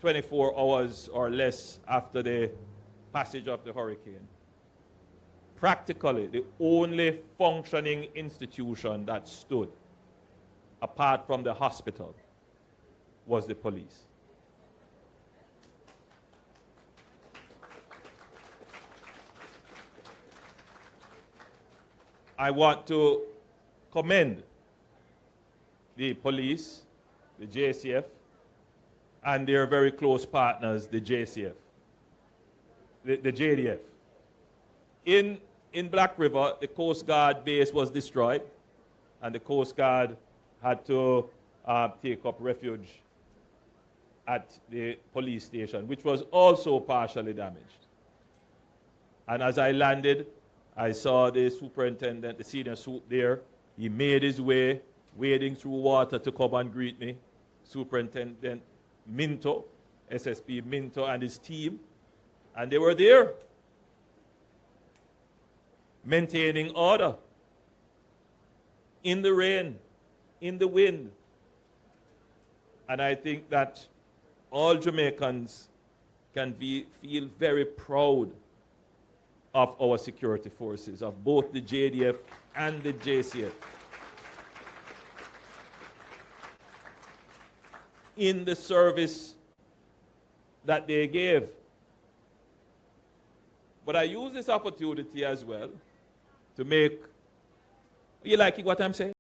24 hours or less after the passage of the hurricane. Practically, the only functioning institution that stood, apart from the hospital, was the police. I want to commend the police, the JCF, and their very close partners, the JCF, the JDF. In Black River, the Coast Guard base was destroyed, and the Coast Guard had to take up refuge at the police station, which was also partially damaged. And as I landed, I saw the superintendent, the senior sup there. He made his way, wading through water to come and greet me. Superintendent Minto, SSP Minto, and his team. And they were there, maintaining order in the rain, in the wind. And I think that all Jamaicans can feel very proud of our security forces, of both the JDF and the JCF, in the service that they gave. But I use this opportunity as well to make, you liking what I'm saying?